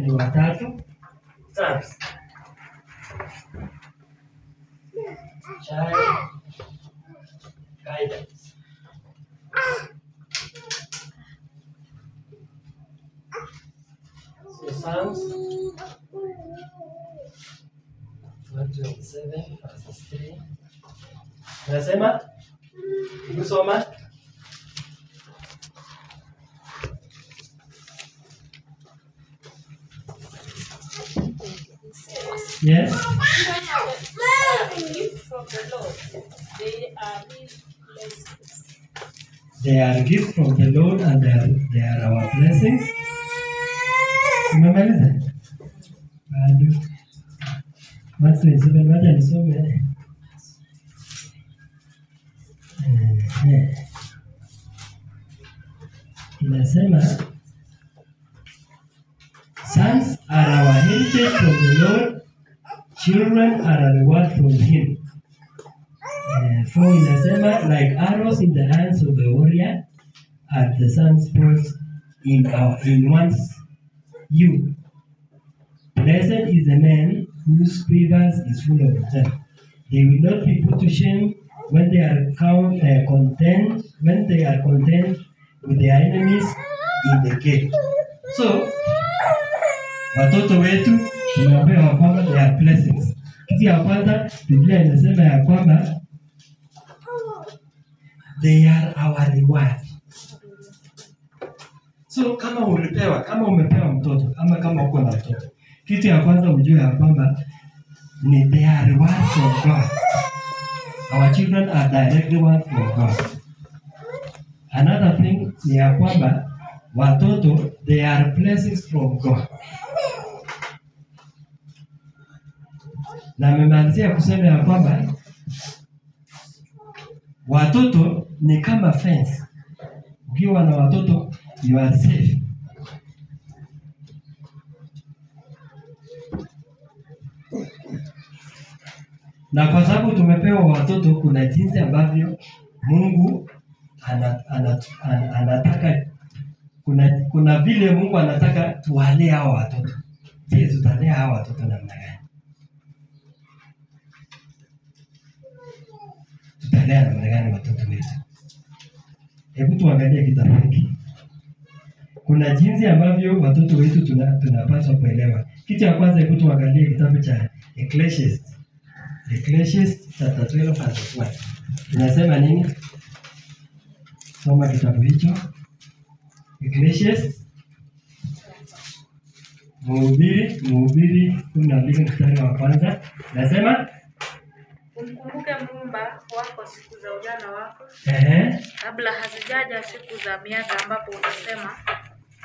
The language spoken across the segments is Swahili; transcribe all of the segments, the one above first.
ni watatu. Sons. Child guidance. So Psalms 127 verses 3. Nasema? Kusoma? Yes. From the Lord. They are His blessings. They are gifts from the Lord and they are our blessings. Umemaliza? Bado. Watu niseme moja nisome. Inasema sons are our heritage from the Lord, children are a reward from Him. For inasema like arrows in the hands of a warrior are the sons born in one's youth. Blessed is the man whose quivers is full of them. They will not be put to shame when they are content with their enemies in the gate. So, watoto wetu tunapewa kwamba they are blessings. Kitu ya kwanza Biblia inasema ya kwamba they are our reward. So kama umepewa mtoto ama kama uko na mtoto, kitu ya kwanza ujue ya kwamba ni they are reward from God. Our children are direct reward from God. Another thing ni ya kwamba watoto they are blessings from God. Na memalizia kusema ya kwamba watoto ni kama fence. Ukiwa na watoto you are safe. Na kwa sababu tumepewa watoto, kuna jinsi ambavyo Mungu anataka kuna vile Mungu anataka tuwalee hao watoto. Je, tutalea hao watoto namna gani? Tutalea namna gani watoto wetu? Hebu tuangalie kitabu hiki. Kuna jinsi ambavyo watoto wetu tunapaswa kuelewa. Kitu ya kwanza, hebu tuangalie kitabu cha Ecclesiastes chapter 12 verse 1. Inasema nini? Soma kitabu hicho. Ecclesiastes Mhubiri 12 mstari wa kwanza. Nasema Umkumbuke Muumba wako siku za ujana wako. Kabla hazijaja siku za miaka ambapo unasema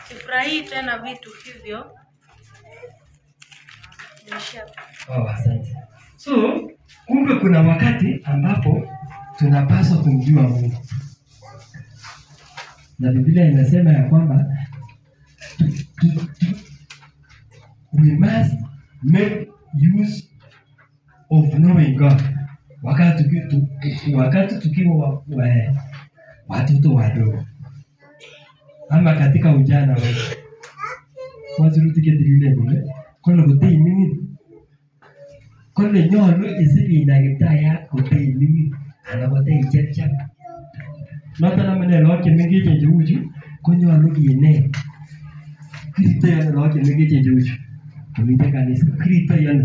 sifurahii tena vitu hivyo. Asante. So, kumbe kuna wakati ambapo tunapaswa kumjua Mungu. Na Biblia inasema ya kwamba we must make use of knowing God. Wakati tukiwa watoto wadogo ama katika ujana wetu, wazirutike dilile bule kono kutei mimi kono nyolo isibi inagitaya kutei mimi anakotei chepchep nota na mene loke mingi chenje uju konyolo kiene kirito yana loke mingi chenje uju kumite kanisa kirito yana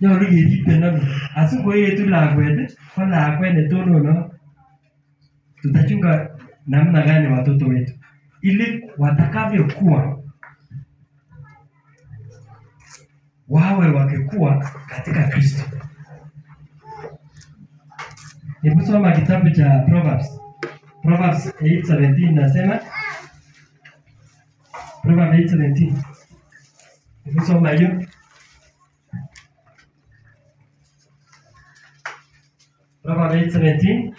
nyolo kiripe nabi asuko yetu lakwet ko lakwet netonono tutachunga namna gani watoto wetu ili watakavyokuwa wawe wakikuwa katika Kristo. Hebu soma kitabu cha Proverbs 8:17 nasema Proverbs 8:17. Hebu soma hiyo. Proverbs 8:17.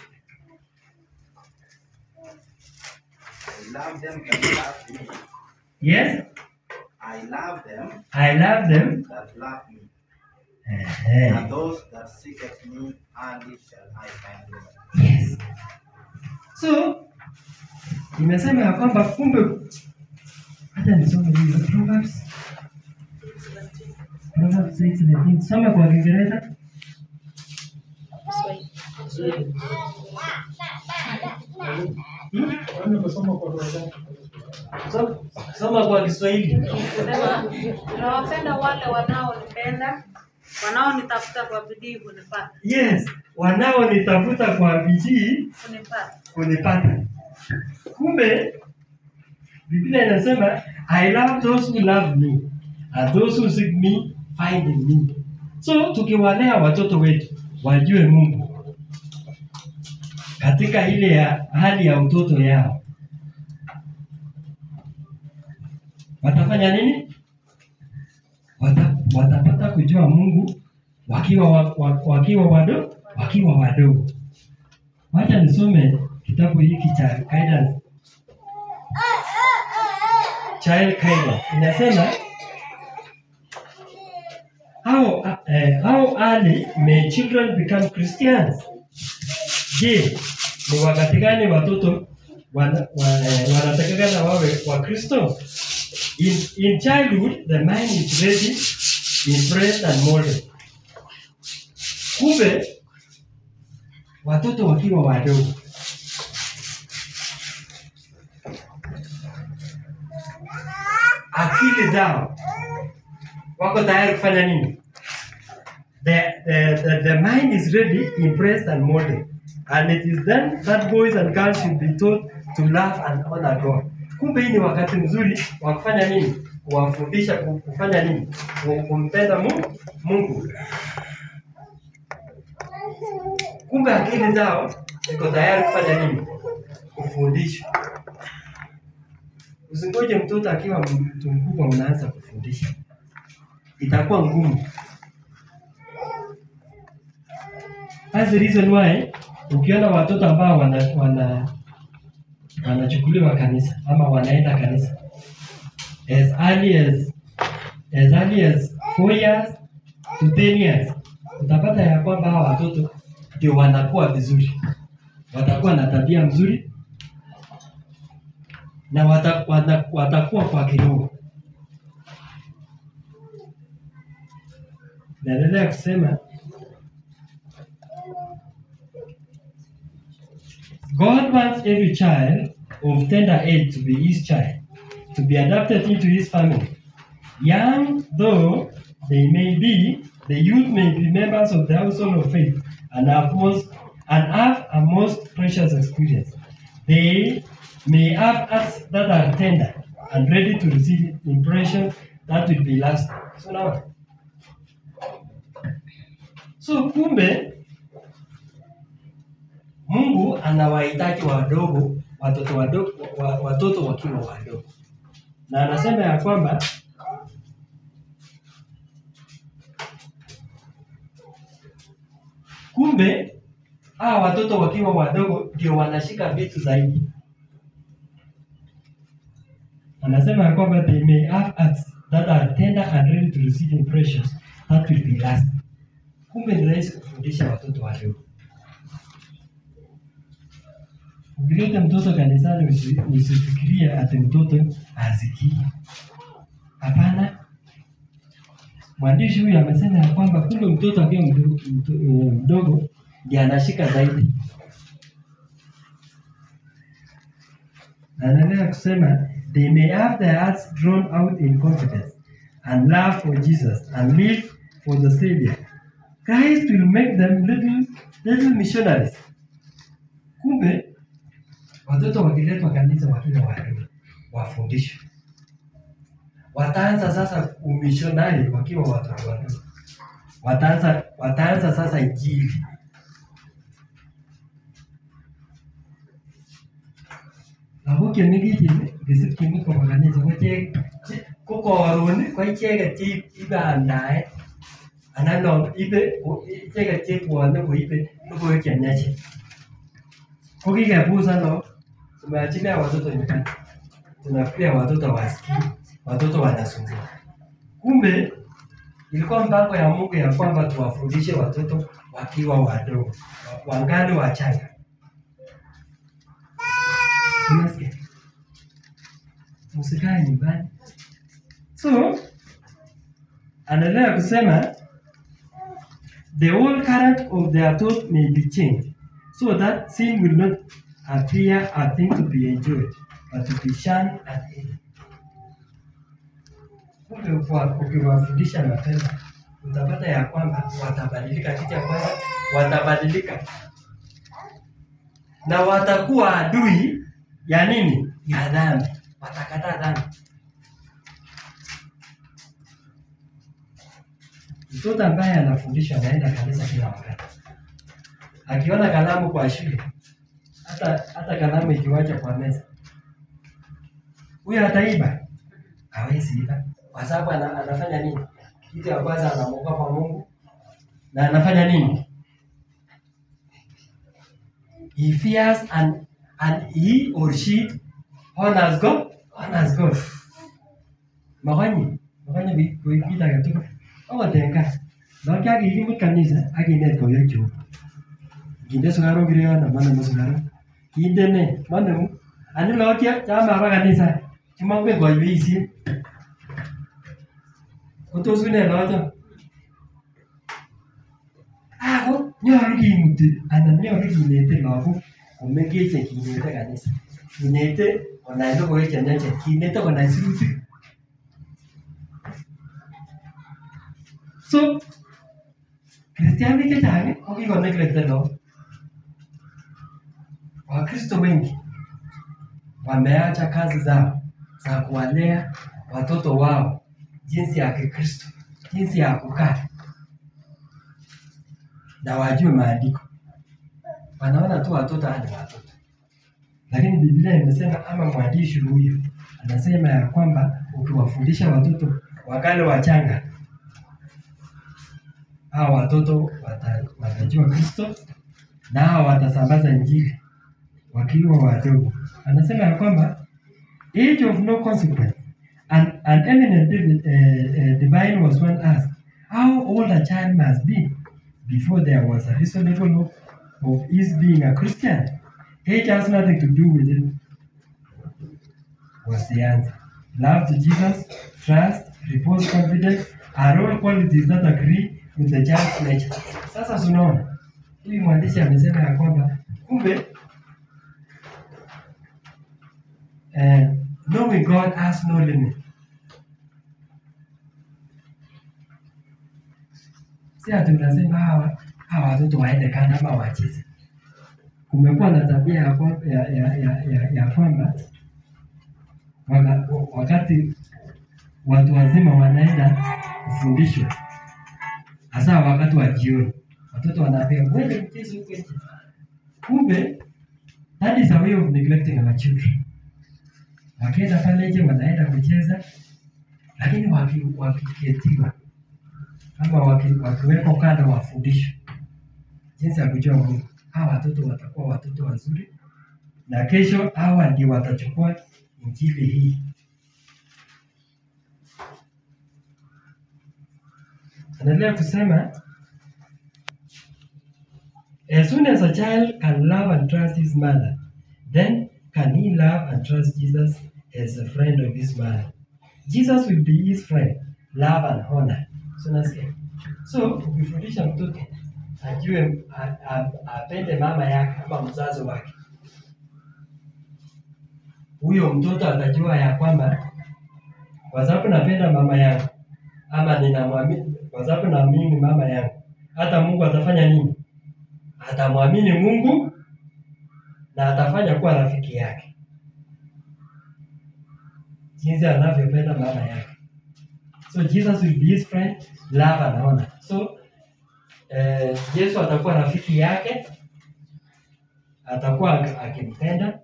I love them that love me. Yes? I love them that love me. And those that seek at me early shall I find them. Yes. So, imesema ya kwamba kumbe hata nisome hiyo Proverbs don't have to say 17. Soma kwa Kiingereza. Soma kwa Kiswahili. Nawapenda wale wanaonipenda, wanaonitafuta kwa bidii kunipata. Yes, wanaonitafuta kwa bidii kunipata. Kumbe Biblia inasema I love those who love me and those who seek me find me. So tukiwalea watoto wetu wajue Mungu katika ile ya hali ya utoto yao, watafanya nini? Watapata kujua Mungu wakiwa wadogo. Wacha nisome kitabu hiki cha guidance, child guidance. Inasema how early may children become Christians? Je, ni wakati gani watoto wanatakikana wawe wa Kristo? In childhood, the mind is ready, impressed and molded. Kumbe watoto wakiwa wadogo akili zao wako tayari kufanya nini? The mind is ready, impressed and molded. And it is then that boys and girls should be taught to love and honor God. Kumbe hii ni wakati mzuri wa kufanya nini? Kuwafundisha kufanya nini? Kumpenda Mungu. Kumbe akili zao ziko tayari kufanya nini? Kufundishwa. Usingoje mtoto akiwa mtu mkubwa unaanza kufundisha. Itakuwa ngumu. That's the reason why ukiona watoto ambao wanachukuliwa kanisa ama wanaenda kanisa as early as 4 years to 10 years, utapata ya kwamba hawa watoto ndio wanakuwa vizuri, watakuwa na tabia mzuri na watakuwa kwa kiroho. Naendelea kusema God wants every child of tender age to be his child, to be adopted into his family. Young though they may be, the youth may be members of the household of faith and have a most precious experience. They may have acts that are tender and ready to receive impression that will be lasting. So kumbe Mungu anawahitaji watoto wakiwa wadogo. Na anasema ya kwamba kumbe hawa watoto wakiwa wadogo ndio wanashika vitu zaidi. Anasema ya kwamba they may have acts that are tender and ready to receive impressions that will be lasting. Kumbe ni rahisi kufundisha watoto wadogo. Ukileta mtoto kanisani usifikirie ati mtoto hasikii. Hapana. Mwandishi huyu amesema ya kwamba kumbe mtoto akiwa mdogo ndiye anashika zaidi. Anaendelea kusema they may have their hearts drawn out in confidence and love for Jesus and live for the Savior. Christ will make them little missionaries. Kumbe watoto wakiletwa kanisa wakiwa wadogo wafundishwe. Wataanza sasa umishonari wakiwa watoto wadogo. Wataanza sasa injili. Abuke migiji gisiki kwa kanisa kwa waruni kwa chega ibandae anano ibe chega kuone ko ibe ko kenyache. Kukigepuza no tumeachilia watoto nyumbani. Tunafikiria watoto wasikii, watoto wanasumbua. Kumbe ilikuwa mpango ya Mungu ya kwamba tuwafundishe watoto wakiwa wadogo, wangali wachanga. Unasikia? Msikae nyumbani. So anaendelea kusema the whole current of their thought may be changed so that sin will not appear a thing to be enjoyed but to be shunned and hated. Ukiwafundisha mapema utapata ya kwamba watabadilika. Kitu ya kwanza watabadilika na watakuwa adui ya nini? Ya dhambi. Watakataa dhambi. Mtoto ambaye anafundishwa anaenda kanisa kila wakati, akiona kalamu kwa shule, hata kalamu ikiwacha kwa meza, huyo ataiba? Hawezi iba, kwa sababu anafanya nini? Kitu ya kwanza anamuogopa Mungu na anafanya nini? He fears and he or she honors God. Makanya kuipita katika otenga. Ndio kaya hii kanisa akinet kwa hiyo. Kinde sugaro gire na mana musugaro. Kinde ne mana ani lokia chama ba kanisa. Chuma kwa hiyo. Utosune loto. Ako nyoru kimuti anan nyoru kinete lagok komengeche kinete kanisa. Kinete konai logoiwek chemiachen, kinete konai sirutik. So Kristianik chechang ko kikoneglected lagok. Wakristo wengi wameacha kazi zao za kuwalea watoto wao jinsi ya Kikristo, jinsi ya kukaa na wajue maandiko. Wanaona tu watoto hadi watoto. Lakini Biblia imesema, ama mwandishi huyu anasema ya kwamba ukiwafundisha watoto wakale wachanga, hao watoto watajua Kristo na hao watasambaza injili wakiwa wadogo. Anasema ya kwamba age of no consequence. An eminent divine was once asked how old a child must be before there was a reasonable hope of his being a Christian. Age has nothing to do with it, was the answer. Love to Jesus, trust, repose, confidence are all qualities that agree with the child's nature. Sasa tunaona huyu mwandishi amesema ya kwamba kumbe knowing God has no limit. Si ati unasema hawa watoto waende kana ama wacheze. Kumekuwa na tabia ya kwamba wakati watu wazima wanaenda kufundishwa, hasa wakati wa jioni, watoto wanaambia wewe mchezo huko nje. Kumbe that is a way of neglecting our children. Wakienda pale nje wanaenda kucheza, lakini wakiketiwa ama wakiwekwa kando wafundishwe jinsi ya kujua Mungu, hawa watoto watakuwa watoto wazuri na kesho hawa ndio watachukua injili hii. Anaendelea kusema, as soon as a child can love and trust his mother, then can he love and trust Jesus as a friend of his mother. Jesus will be his friend, love and honor. So ukifundisha mtoto ajue apende mama yake ama mzazi wake, huyo mtoto atajua ya kwamba kwa sababu napenda mama yangu ama ninamwamini, kwa sababu naamini mama yangu, hata Mungu atafanya nini? Atamwamini Mungu na atafanya kuwa rafiki yake jinsi anavyopenda mama yake. So Jesus will be his friend, love and honor. So Yesu atakuwa rafiki yake, atakuwa akimpenda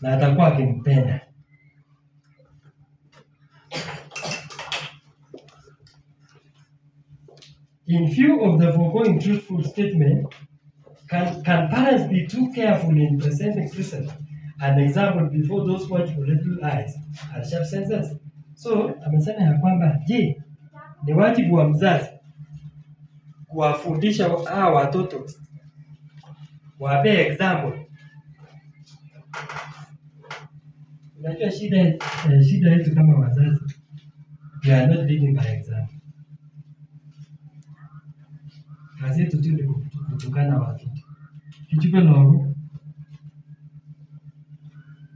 na atakuwa akimpenda. In view of the foregoing truthful statement, can parents be too careful in presenting Christ an example before those watchful little eyes and sharp senses? So amesema ya kwamba je, ni wajibu wa mzazi kuwafundisha hawa watoto, wape example Unajua shida yetu kama wazazi, we are not leading by example. Kazi yetu tu ni kutukana watoto. Kichupe logo.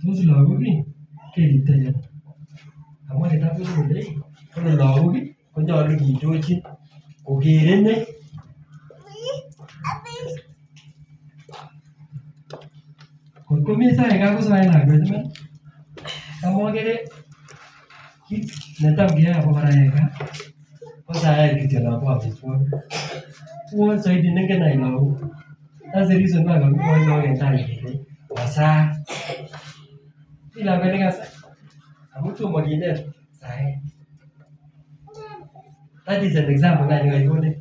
Tuzi logo ki kelita ya. Kama kitabu kule, kuna logo ki kunya wali kidochi kugirene. Kumisa ega kusai na gwe. Kama kile netamu hapo baraka. Kusai kitu na kwa hapo. Huo zaidi nenge na ilo. That's the reason why I'm going on and time. Wasa. Ila belega sa. Amutu mwingine sahi. That is an example na niwaone.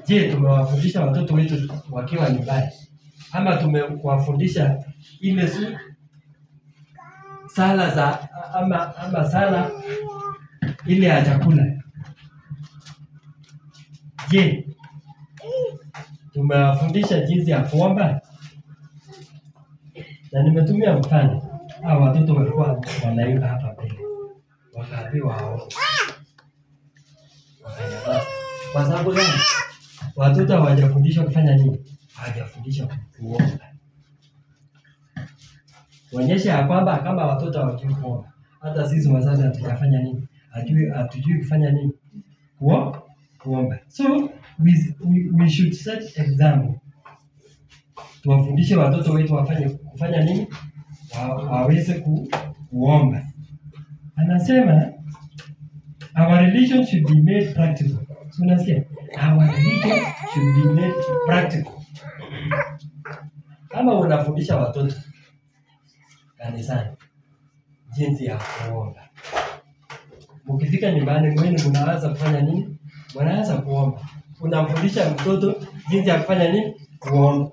Je, tumewafundisha watoto wetu wakiwa nyumbani? Ama tumewafundisha ile sala za ama sala ile ya chakula? Je, tumewafundisha jinsi ya kuomba? Na nimetumia mfano. Hao watoto walikuwa wanaimba hapa mbele. Wakaambiwa hao. Kwa sababu gani? Watoto hawajafundishwa kufanya nini? Hawajafundishwa kuomba. Kuonyesha ya kwamba kama watoto hawajui kuomba, hata sisi wazazi hatujafanya nini? Hatujui kufanya nini? Kuomba. So we should set example. Tuwafundishe watoto wetu kufanya nini? Waweze kuomba. Anasema our religion should be made practical. So unasikia? Our religion should be made practical. Kama unafundisha watoto kanisani jinsi ya kuomba, mkifika nyumbani mwenu mnaanza kufanya nini? Mnaanza kuomba. Unamfundisha mtoto jinsi ya kufanya nini? Kuomba.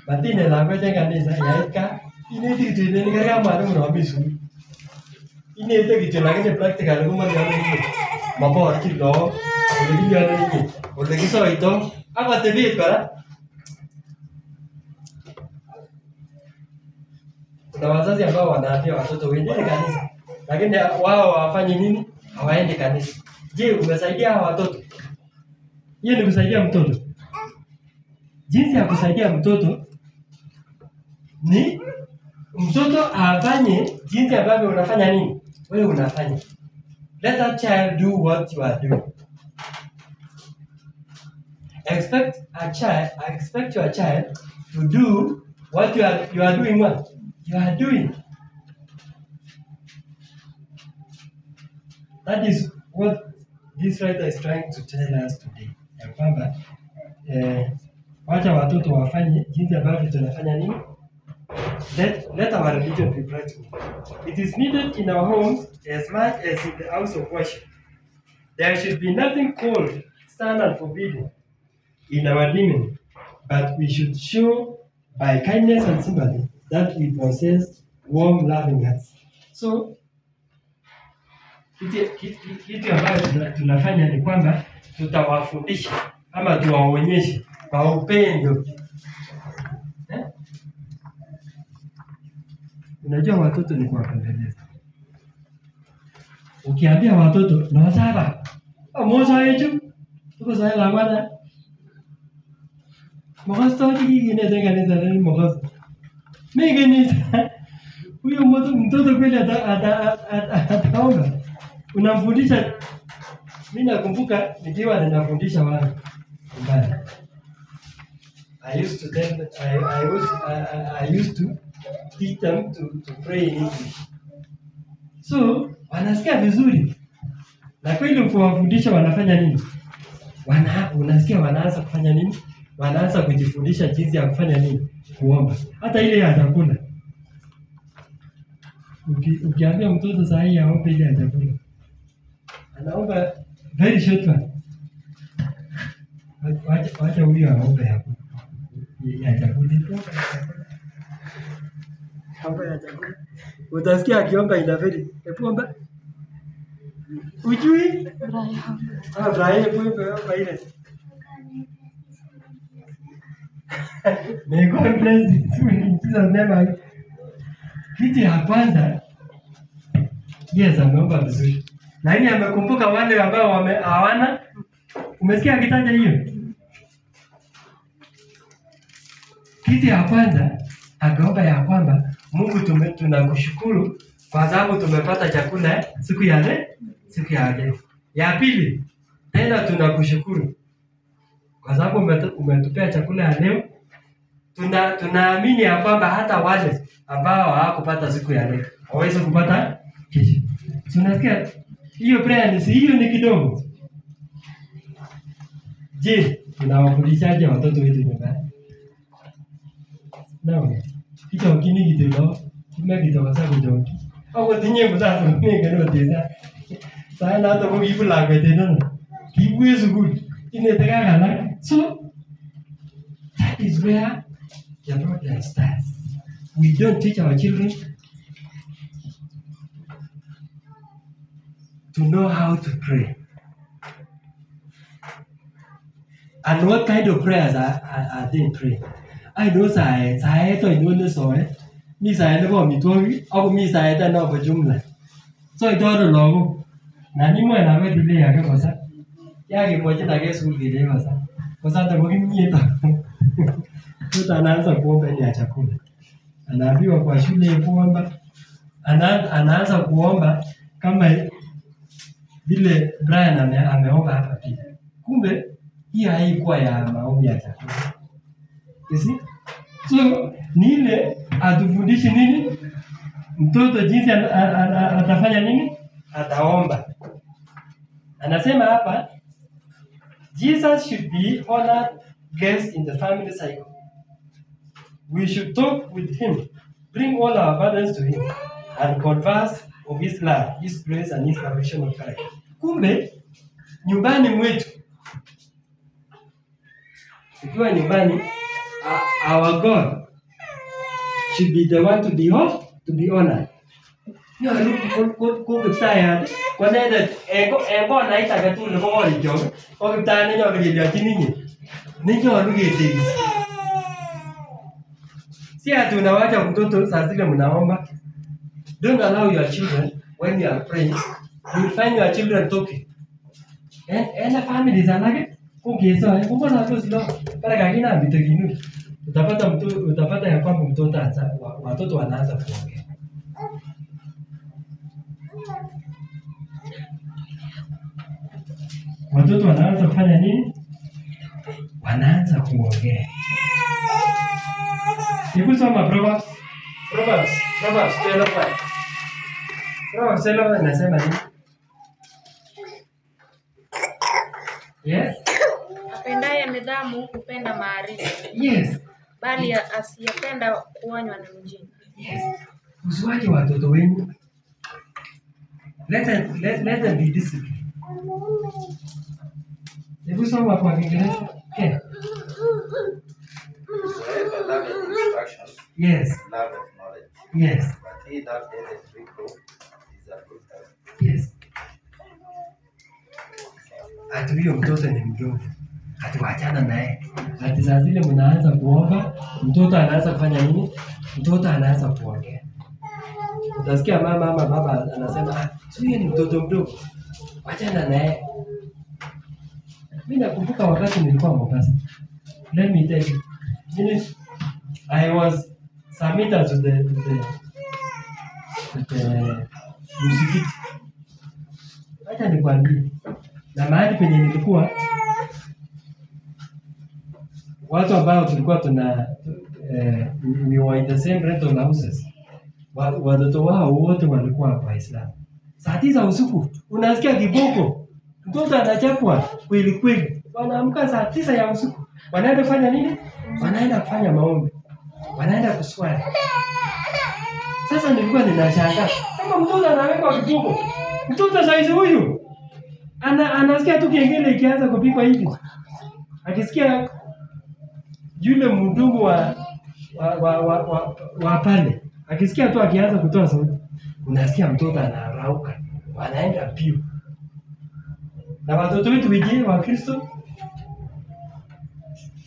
Batine la kwenda kanisa yaika ineti kitu ni kama mwalimu na bisu. Ineti kitu lakini practical kama ni mambo kilo uliingia nini? Ulikiso ito hapa tebi bara. Kuna wazazi ambao wanaambia watoto waende kanisa, lakini wao hawafanyi nini? Hawaendi kanisa. Je, umesaidia hao watoto? Hiyo ni kusaidia mtoto. Jinsi ya kusaidia mtoto ni mtoto afanye jinsi ambavyo unafanya nini? Wewe unafanya. Let that child do what you are doing. Expect your child to do what you are doing what? You are doing. That is what this writer is trying to tell us today. Ya kwamba wacha watoto wafanye jinsi ambavyo tunafanya nini? Let our religion be practical. It is needed in our homes as much as in the house of worship. There should be nothing cold, stern and forbidden in our demeanor, but we should show by kindness and sympathy that we possess warm, loving hearts. So, kitu ambayo tunafanya ni kwamba tutawafundisha ama tuwaonyeshe kwa upendo. Unajua watoto ni kuwapendeza. Ukiambia watoto na wasaba, moza yetu, tuko sawa la bwana. Mwasto hiki kanisa ni mwasto. Kanisa. Huyo mtoto kweli ataomba. Unamfundisha. Mimi nakumbuka nikiwa ninafundisha watu nyumbani. I used to teach them to pray in English. So, wanasikia vizuri. Na kweli ukiwafundisha wanafanya nini? Unasikia wanaanza kufanya nini? Wanaanza kujifundisha jinsi ya kufanya nini? Kuomba. Hata ile ya chakula. Ukiambia mtoto saa hii aombe ile ya chakula, anaomba very short one. Wacha huyo aombe hapo. Ya chakula. Hapo ya chakula. Utasikia akiomba ina very. Epuomba. Ujui? Brian. Brian kuomba ile. May God bless you too in Jesus' name. Kitu ya kwanza, yes, ameomba vizuri. Lakini amekumbuka wale ambao hawana. Umesikia akitaja hiyo? Kitu ya kwanza, akaomba ya kwamba Mungu tunakushukuru kwa sababu tumepata chakula siku ya leo. Ya pili, tena tunakushukuru kwa sababu umetupea chakula ya leo. Tunaamini ya kwamba hata wale ambao hawakupata siku ya leo waweze kupata kesho. Tunasikia hiyo prayer hiyo ni kidogo. Je, tunawafundishaje watoto wetu nyumbani? Naam. Kitu kingine kidogo, kimekitoka sana kidogo. Au tinye mzazi mwenyewe tesa. Sana hata kwa hiyo la kwa tena. Kibu is good. Inataka kana. So that is where the problem starts. We don't teach our children to know how to pray. And what kind of prayers are they praying? I know saya to inuone soe. Mi saya nebo mitwogi au mi saya tena kwa jumla. So itoro logo. Na ni mwana wewe dile yake kosa. Yake moja na kesi ulile kosa. Kosa ndio kimnyeta. Mtu anaanza kuomba ni chakula. Anaambiwa kwa shule kuomba. Anaanza kuomba kama vile Brian ameomba hapa pia. Kumbe hii haikuwa ya maombi ya chakula. You see? So ni ile atufundishe nini? Mtoto jinsi atafanya nini? Ataomba. Anasema hapa Jesus should be honored guest in the family cycle. We should talk with him, bring all our burdens to him, and converse of his love, his grace, and his perfection of character. Kumbe nyumbani mwetu, ikiwa nyumbani, our God should be the one to be honored. Yo, look tired. When ego naita katu le ko ri jo. Ko ta ne yo ri ya tinini. Ni yo lu ge ti. Si tunawacha mtoto saa zile mnaomba. Don't allow your children when you are praying. You will find your children talking. And the families are like kungezo kuko na tu sio para kagina bitoginu. Utapata ya kwamba mtoto watoto wanaanza kuongea. Watoto wanaanza kufanya nini? Wanaanza kuongea. Hebu soma Proverbs 12:5. Proverbs 12 inasema nini? Yes? Apendaye nidhamu hupenda maarifa. Yes. Bali asiyependa kuonywa ni mjinga. Yes. Usiwache watoto wenu. Let them be disciplined. Hebu soma kwa Kiingereza. Okay. Whosoever loveth instruction, Yes. loveth knowledge. Yes. But he that hateth reproof is a brutal. Yes. Ati huyo mtoto ni mdogo. Atuachana naye. Ati saa zile mnaanza kuomba, mtoto anaanza kufanya nini? Mtoto anaanza kuongea. Utasikia mama ama baba anasema, "Huyu ni mtoto mdogo. Achana naye." Mimi nakumbuka wakati nilikuwa Mombasa. Let me tell you. I was submitted to the msikiti. Acha nikwambie. Na mahali penye nilikuwa watu ambao tulikuwa we were in the same rental houses. Watoto wao wote walikuwa Waislamu. Saa 9 usiku unasikia kiboko. Mtoto anachapwa kweli kweli. Wanaamka saa 9 ya usiku. Wanaenda kufanya nini? Wanaenda kufanya maombi. Wanaenda kuswali. Sasa nilikuwa ninashangaa. Kama mtoto anaweka kiboko. Mtoto saizi huyu anasikia tu kengele ikianza kupigwa hivi. Akisikia yule mhudumu wa pale. Akisikia tu akianza kutoa sauti. Unasikia mtoto anarauka. Wanaenda pio. Na watoto wetu wengine wa Kristo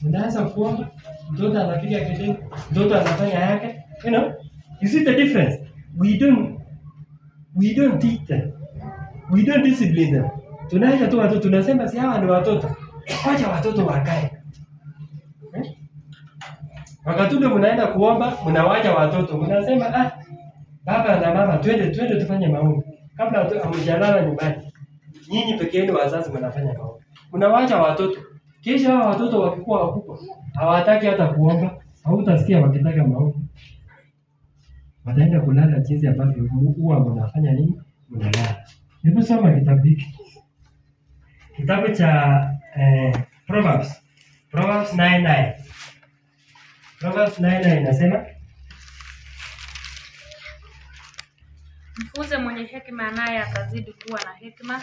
unaanza kuomba mtoto anapiga kelele, mtoto anafanya yake. You know, you see the difference. We don't teach them. We don't discipline them. Tunaacha tu watoto, tunasema si hawa ni watoto. Wacha watoto wakae. Wakati mnaenda kuomba, mnawacha watoto. Mnasema baba na mama twende tufanye maombi. Kabla hamjalala nyumbani. Nyinyi peke yenu wazazi mnafanya maombi. Mnawacha watoto. Kisha hao watoto wakikuwa wakubwa, hawataki hata kuomba. Hautasikia wakitaka maombi. Wataenda kulala jinsi ambavyo huwa mnafanya nini? Mnalala. Hebu soma kitabu hiki. Kitabu cha Proverbs 9:9. Proverbs 9:9 inasema, mfunze mwenye hekima naye atazidi kuwa na hekima,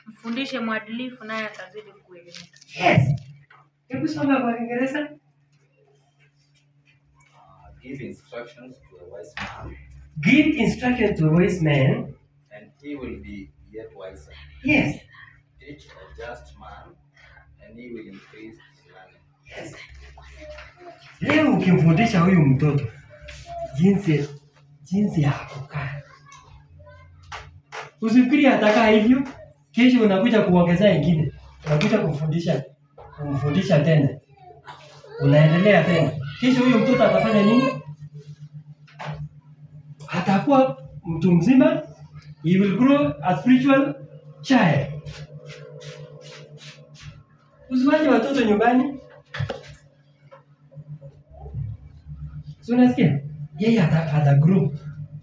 mfundishe mwadilifu naye atazidi kuelimika. Yes. Hebu soma kwa Kiingereza. Give instructions to a wise man. Give instruction to a wise man, and he will be yet wiser. Yes. Teach a just man, and he will increase his learning. Yes. Leo ukimfundisha huyu mtoto jinsi ya kukaa, usifikiri atakaa hivyo, kesho unakuja kuongezea ingine, unakuja kumfundisha tena, unaendelea tena. Kesho huyu mtoto atafanya nini? Atakuwa mtu mzima. He will grow a spiritual child. Usiwache watoto nyumbani. So unasikia? Yeye ata grow.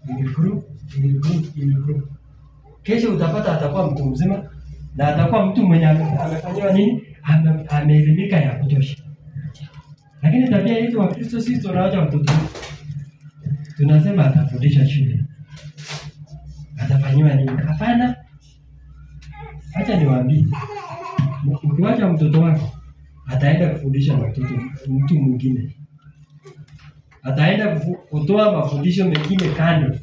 He will grow. Kesho utapata atakuwa mtu mzima na atakuwa mtu mwenye amefanywa nini? Ameelimika ya kutosha. Lakini tabia yetu wa Kristo sisi tunaacha watoto. Tunasema atafundisha shule. Atafanywa nini? Hapana. Acha niwaambie. Ukiwacha mtoto wako, ataenda kufundisha mtu mwingine. Ataenda kutoa mafundisho mengine kando.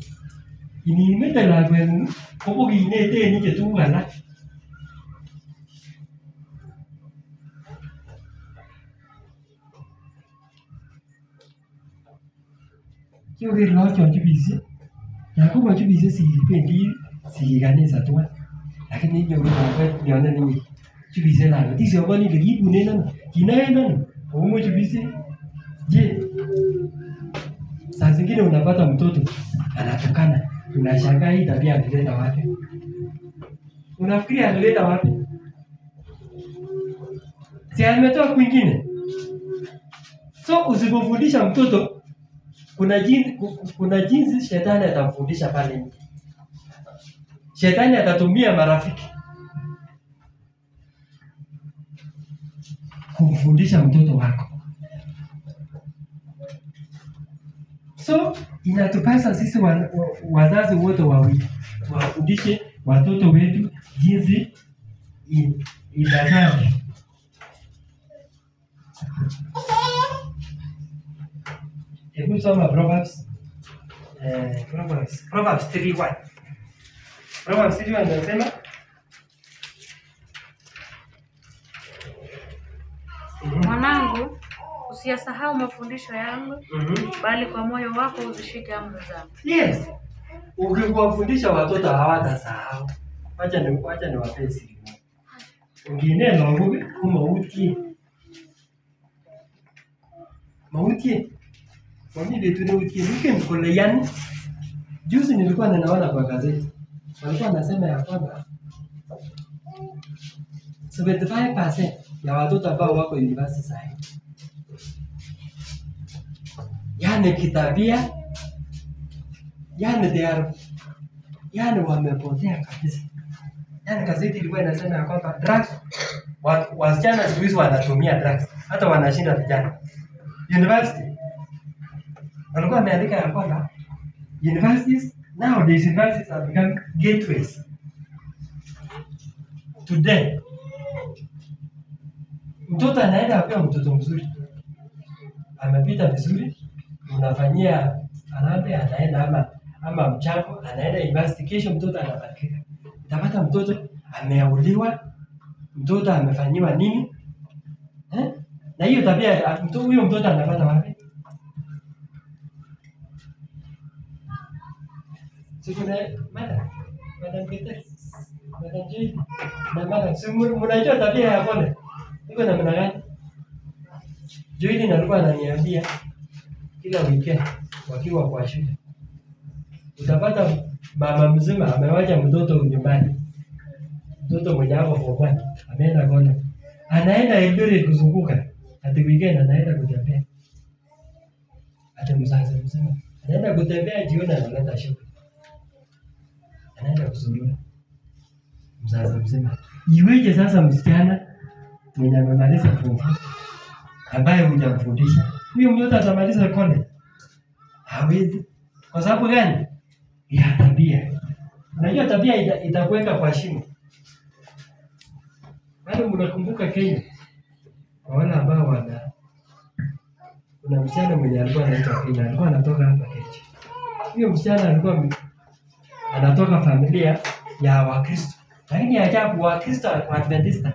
Inimeta la kwenu, kopo ginete ni ketu wala. Kio ke lo cho chubisi. Yakuba chubisi si kanisa tu. Lakini ndio kwa niona nini? Chubisi la tisi obani ke gibu nena. Kinaenda. Omo chubisi. Je, saa zingine unapata mtoto anatukana, unashangaa hii tabia alileta wapi? Unafikiri alileta wapi? Si ametoa kwingine. So usipofundisha mtoto, kuna jinsi shetani atamfundisha pale nje. Shetani atatumia marafiki kumfundisha mtoto wako. So inatupasa sisi wazazi wote wawili wafundishe watoto wetu jinsi inavyo. Hebu soma Proverbs 3:1. Proverbs 3:1 inasema, mwanangu, usiyasahau mafundisho yangu, bali kwa moyo wako uzishike amri zangu. Yes. Ukiwafundisha watoto hawatasahau. Acha niwape siri. Ungine longo mauti. Kwani vitu ni uti mkole yani. Juzi nilikuwa ninaona kwa gazeti. Walikuwa nasema ya kwamba 75% ya watoto ambao wako university sasa, yani kitabia, yani wamepotea kabisa. Yani gazeti ilikuwa inasema ya kwamba drugs, wasichana siku hizi wanatumia drugs, hata wanashinda vijana. University walikuwa wameandika ya kwamba nowadays universities have become gateways today. Mtoto anaenda apewa mtoto mzuri, amepita vizuri, unafanyia arambe, anaenda ama mchango, anaenda investigation, mtoto anabadilika. Utapata mtoto ameauliwa, mtoto amefanyiwa nini? Na hiyo tabia huyo mtoto anapata wapi? Sikuna Madam Peter. Madam Joy. Na Madam mnajua tabia ya Kole. Iko namna gani? Joy alikuwa ananiambia kila weekend wakiwa kwa shule. Utapata mama mzima amewacha mtoto nyumbani. Mtoto mwenye hapo kwa ameenda Kole. Anaenda Eldoret kuzunguka. Ati weekend anaenda kutembea. Ati mzazi mzima. Anaenda kutembea jioni analeta shughuli. Anaenda kuzurura. Mzazi mzima. Iweje sasa msichana mwenye amemaliza form 4 ambaye hujamfundisha? Huyo mtoto atamaliza college? Hawezi. Kwa sababu gani? Ya tabia. Unajua tabia itakuweka kwa shimo. Bado mnakumbuka Kenya? Kwa wale ambao kuna msichana mwenye alikuwa anaitwa Kenya, alikuwa anatoka hapa Kenya. Huyo msichana alikuwa anatoka familia ya Wakristo. Lakini ajabu Wakristo wa Adventista.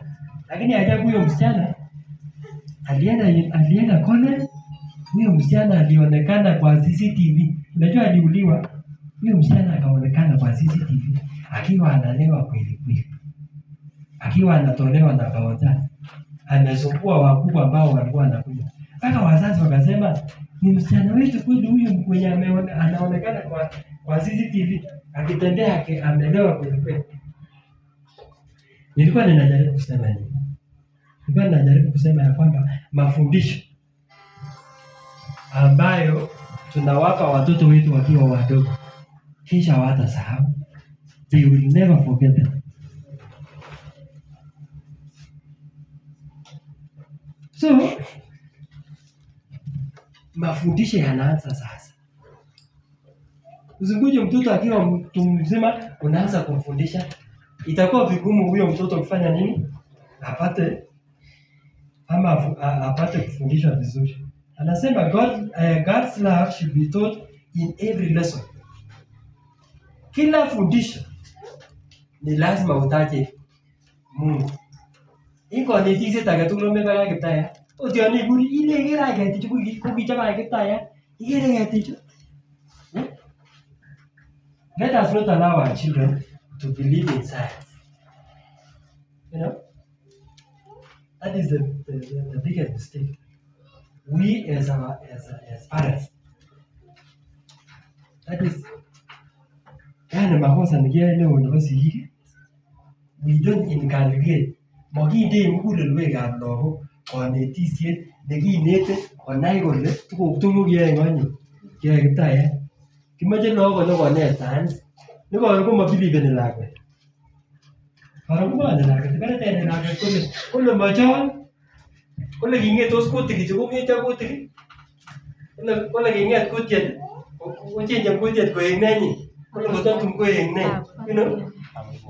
Lakini ajabu huyo msichana alienda college. Huyo msichana alionekana kwa CCTV. Unajua aliuliwa. Huyo msichana akaonekana kwa CCTV akiwa analewa kweli kweli. Akiwa anatolewa na baota. Amesumbua wakubwa ambao walikuwa wanakuja. Mpaka wazazi wakasema ni msichana wetu kweli huyu mwenye anaonekana kwa CCTV akitembea amelewa kweli kweli. Nilikuwa ninajaribu kusema nini? Nilikuwa ninajaribu kusema ya kwamba mafundisho ambayo tunawapa watoto wetu wakiwa wadogo kisha hawatasahau. They will never forget them. So, mafundisho yanaanza sasa. Usikuje mtoto akiwa mtu mzima unaanza kumfundisha. Itakuwa vigumu huyo mtoto kufanya nini? Apate kufundishwa vizuri. Anasema God's love should be taught in every lesson. Kila fundisho ni lazima utaje Mungu. Iko ni tise tagatulo mega kitaya. Otioni buri ile gira gati kukichaba kitaya. Ile gati. Let us not allow our children to believe in science. You know? That is the biggest mistake. We as parents. That is makosa ngine university. We don't inculcate. Maginde mugulelwekab lagok konetisiet nekinete konai kole tuguk tugul kiyoe ng'ony kiyoe kiptayat. Kimoche lagok konet science. Niko ko mabilibeni lakwet. Karokuane lakwet, beretene lakwet kole machon. Kole kingetos kutik kicho kong'etyo kutik. Kole kinget kutiet. Kochenye kutiet koek nenyi. Kole kotatun koek ne. You know?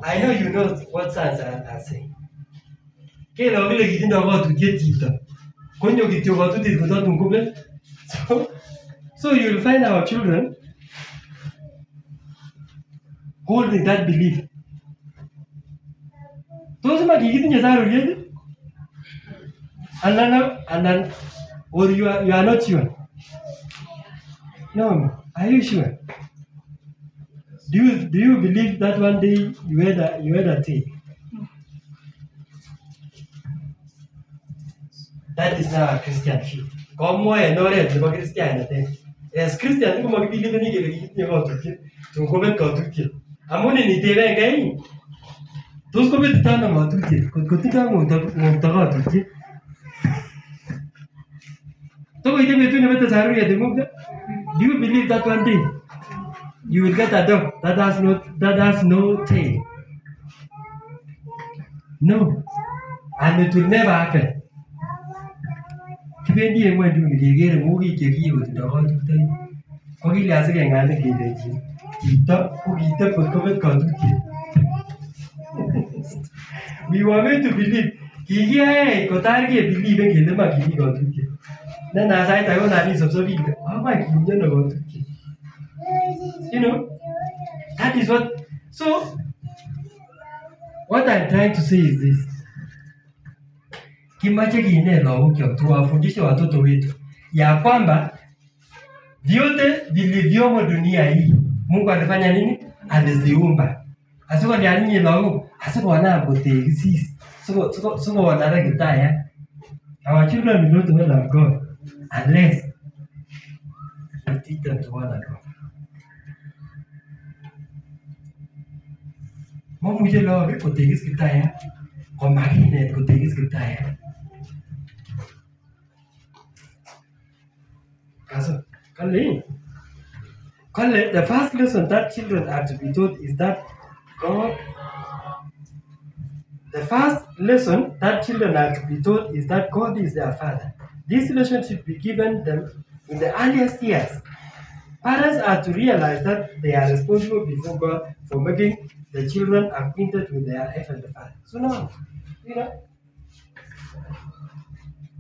I know you know what science are saying. Kele kile kitindo katutiet chito. Konyo kityo katutiet kotatun kobet. So you'll find our children holding that belief. Those who are kikitinye saruriet, and or you are not sure. No, are you sure? Do you believe that one day you had a take? That is not a Christian faith. Come on, no, it's not Christianity. As Christian, you might believe in it. You go to comment to Amoni ni tebe gai. Those ko bet tana matuti. Ko tika mo taga tuti. To ite betu ne bet saru ya demugda. Do you believe that one day you will get a dog that has no tail? No. And it will never happen. Kibendi emwe ndu ni kigere mugi chekiyo tidogo tutai. Ko kile asike ngale kideji. We were meant to believe. Kikiyae kotarge believe kele makini katutiet. Na nasait ayo nani sobsobi. Ama kinyo no katutiet. You know? That is what. So what I'm trying to say is this. kimache kiine lagok tuwafundishe watoto wetu ya kwamba vyote vilivyomo dunia hii Mungu alifanya nini? Aliziumba. Asiko ni aninyi lagok, asiko wanapotesis. Siko wanarekitaya. Our children will not honor God unless we teach them to honor God. Mamuche lagok kotegis kitaya, komakinet kotegis kitaya. Kaso, Kale, the first lesson that children are to be taught is that God. The first lesson that children are to be taught is that God is their Father. This lesson should be given them in the earliest years. Parents are to realize that they are responsible before God for making the children acquainted with their Heavenly Father. So now,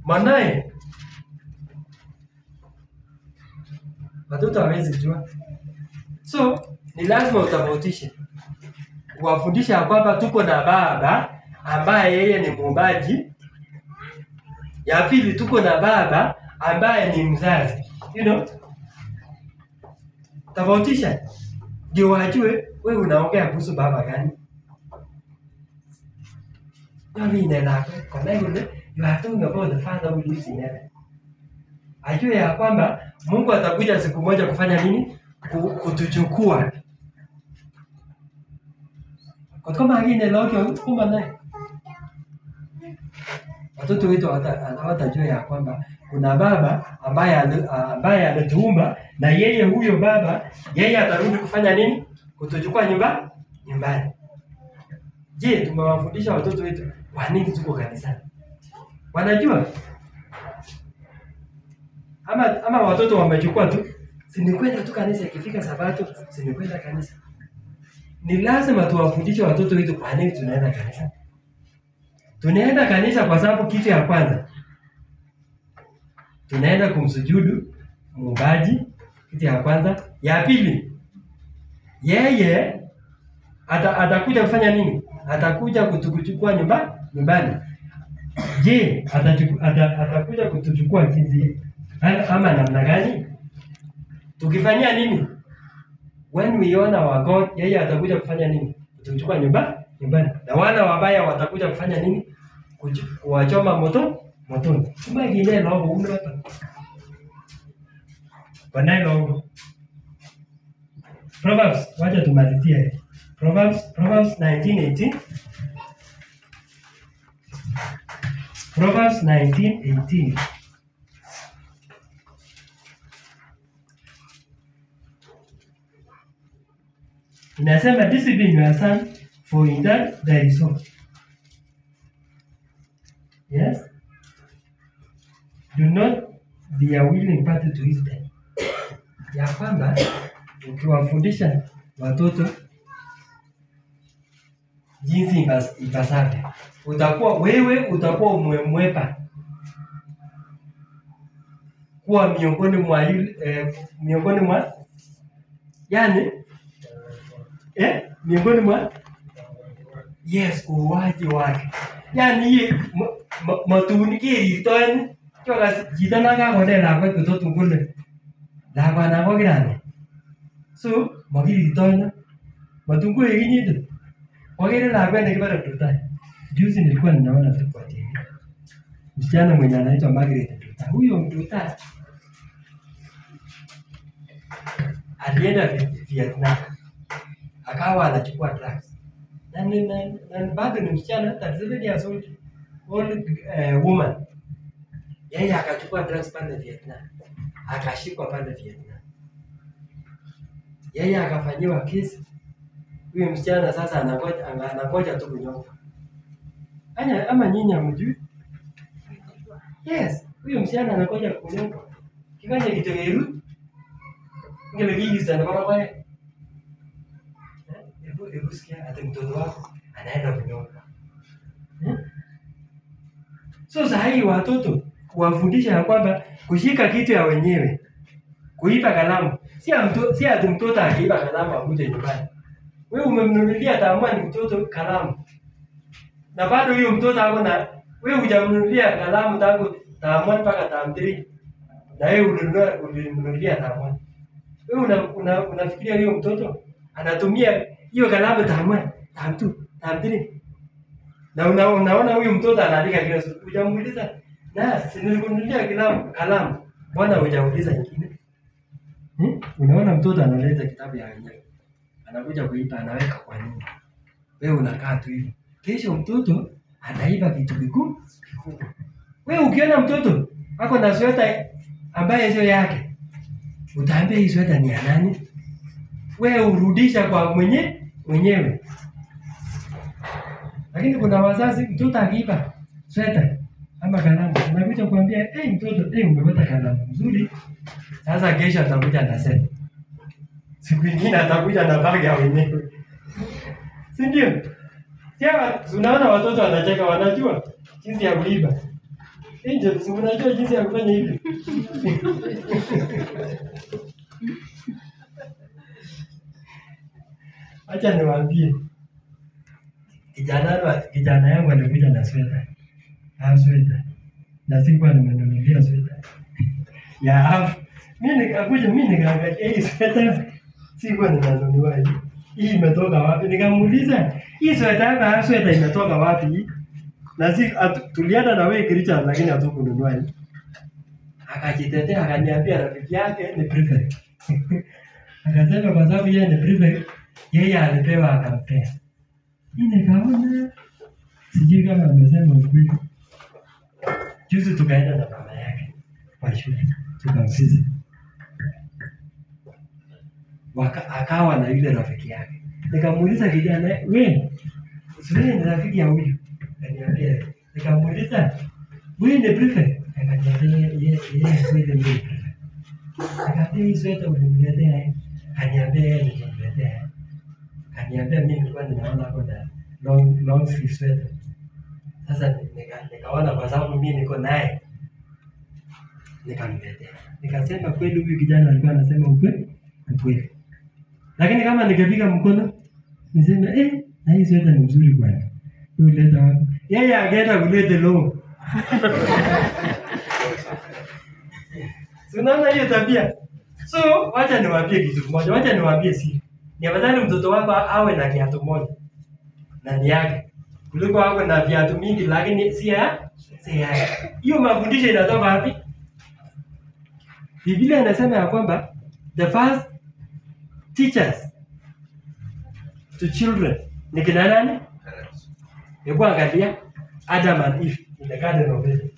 Manae, watoto hawezi jua. So, ni lazima utofautishe. Kuwafundisha kwamba tuko na baba ambaye yeye ni muumbaji. Ya pili tuko na baba ambaye ni mzazi. Tofautisha. Ndio wajue wewe unaongea kuhusu baba gani. Yaani inaelaka. Kwa nini you are talking about the Father who lives in heaven. Ajue ya kwamba Mungu atakuja siku moja kufanya nini? Kutuchukua. Kwa kama hangine leo kuma naye. Watoto wetu hawatajua ya kwamba kuna baba ambaye anatuumba na yeye huyo baba yeye atarudi kufanya nini? Kutuchukua nyumbani. Je, tumewafundisha watoto wetu kwa nini tuko kanisani? Wanajua? Ama watoto wamechukua tu, si ni kwenda tu kanisa ikifika Sabato, si ni kwenda kanisa. Ni lazima tuwafundishe watoto wetu kwa nini tunaenda kanisa. Tunaenda kanisa kwa sababu kitu ya kwanza tunaenda kumsujudu Muumbaji, kitu ya kwanza. Ya pili, yeye atakuja kufanya nini? Atakuja kutuchukua nyumbani. Je, atakuja kutuchukua jinsi ama namna gani? Tukifanyia nini? When we honor our God, yeye atakuja kufanya nini? Kutuchukua nyumbani. Na wana wabaya watakuja kufanya nini? Kuwachoma motoni. Kama ingine logo unapata. Wanae logo. Proverbs, wacha tumalizie. Proverbs 19:18. Proverbs 19:18. Inasema discipline your son, for in that there is hope. Yes? Do not be a willing party to his death. Ya kwamba ukiwafundisha watoto jinsi ipasavyo, utakuwa umemwepa kuwa miongoni mwa yani miongoni mwa yes uwaji wake. Yani hii matuniki itoen kyoka jita nakakone lakwet kutotungule lakwana ko kirani. So makiri itoen matungu ekinyitu. Wakere lakwet nekibara Ndutai. Juzi nilikuwa ninaona tu kwa TV. Msichana mwenye anaitwa Margaret Ndutai. Huyo Ndutai alienda Vietnam. Akawa anachukua drugs. Na bado ni msichana 37 years old woman. Yeye akachukua drugs pale Vietnam. Akashikwa pale Vietnam. Yeye akafanyiwa kesi. Huyo msichana sasa anangoja tu kunyongwa. Ama nyinyi hamjui? Yes, huyo msichana anangoja kunyongwa. Kifanya kitogeru. Ngele hii sana baba. Hebu sikia hata mtoto wako anaenda kunyongwa. So sahi watoto kuwafundisha ya kwamba kushika kitu ya wenyewe, kuiba kalamu. Si ati mtoto akiiba kalamu akuje nyumbani. Wewe umemnunulia taamua ni mtoto kalamu. Na bado huyo mtoto ako Wewe hujamnunulia kalamu tangu term 1 mpaka term 3. Na wewe ulimnunulia term 1. Wewe unafikiria huyo mtoto anatumia hiyo kalamu term 1, term 2, term 3. Na unaona huyu mtoto anaandika kila siku. Hujamuuliza, na nilikununulia kalamu. Mbona hujauliza nyingine? Unaona mtoto analeta kitabu ya wenyewe. Anakuja kuipa anaweka kwa nyumba. Wewe unakaa tu hivyo. Kesho mtoto anaiba vitu vikubwa. Wewe ukiona mtoto ako na sweta ambaye sio yake, utaambia hii sweta ni ya nani? Wewe urudisha kwa mwenyewe. Lakini kuna wazazi mtoto akiiba sweta ama kalamu, anakuja kuambia, mtoto, umepata kalamu nzuri. Sasa kesho atakuja na sema. Siku nyingine atakuja na bagi ya wenyewe. Si ndio? Sasa unaona watoto wanacheka, wanajua jinsi ya kuiba. Ndio, unajua jinsi ya kufanya hivi. Acha niwaambie. Kijana yangu alikuja na sweta. Sweta. Na sikuwa nimenunulia sweta. Mimi nikaangalia hii sweta, sikuwa ninanunua hii. Hii imetoka wapi? Nikamuuliza, hii sweta imetoka wapi? Na tulienda na wewe Kiricha, lakini hatukununua hii. Akajitetea, akaniambia rafiki yake ni prefect. Akasema kwa sababu yeye ni prefect, yeye alipewa akampea. Nikaona sijui kama amesema ukweli. Juzi tukaenda na mama yake kwa shule, tukamsikiza. Akawa na yule rafiki yake. Nikamuuliza kijana, wewe ni rafiki ya huyu? Akaniambia. Nikamuuliza, wewe ni prefect? Akaniambia yeye kweli ni prefect. Akaniambia hii sweta ulimletea? Akaniambia yeye nilimletea. Akaniambia mimi nilikuwa ninaona hapo na long sleeve sweater. Sasa nikaona kwa sababu mimi niko naye, nikamletea. Nikasema kweli huyu kijana alikuwa anasema ukweli. Lakini kama ningepiga mkono niseme na hii sweta ni mzuri bwana, uleta wapi? Yeye angeenda kulete long. Unaona hiyo tabia? So wacha niwaambie kitu kimoja, wacha niwaambie siri. Ni afadhali mtoto wako awe na kiatu moja na ni yake, kuliko awe na viatu mingi lakini si yake. Hiyo mafundisho inatoka wapi? Biblia inasema ya kwamba the first teachers to children ni kina nani? Hebu angalia Adam and Eve in the Garden of Eden.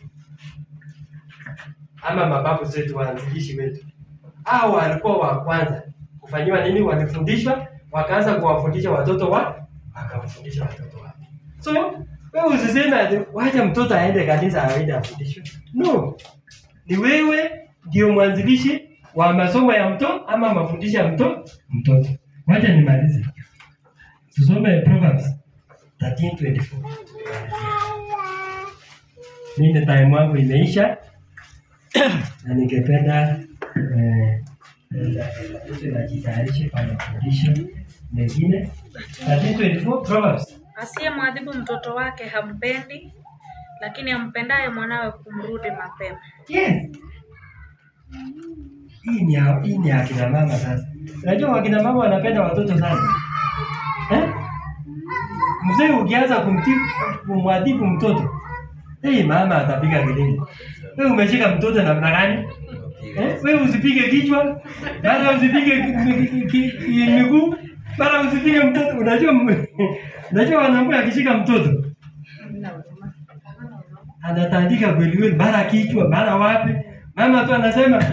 Ama mababu zetu, waanzilishi wetu. Hao walikuwa wa kwanza kufanywa nini? Walifundishwa, wakaanza kuwafundisha watoto wakawafundisha watoto wao. So, wewe usiseme wacha mtoto aende kanisa aende afundishwe. No. Ni wewe ndio mwanzilishi wa masomo ya mtoto ama mafundisho ya mtoto. Wacha nimalize. Tusome Proverbs 13:24. Mimi time wangu imeisha. Na ningependa najitayarishe kwa mafundisho mengine. 13:24 Proverbs. Asiyemwadhibu mtoto wake hampendi, lakini ampendaye mwanawe kumrudi mapema. Yes. Hii ni akina mama sasa. Unajua akina mama wanapenda watoto sana. Mzee ukianza kumwadhibu mtoto, mama atapiga kelele. Wewe umeshika mtoto namna gani? Wewe usipige kichwa, baada usipige miguu, baada usipige mtoto. Unajua wanaume akishika mtoto anatandika kweli, mara kichwa, mara wapi. Mama tu anasema,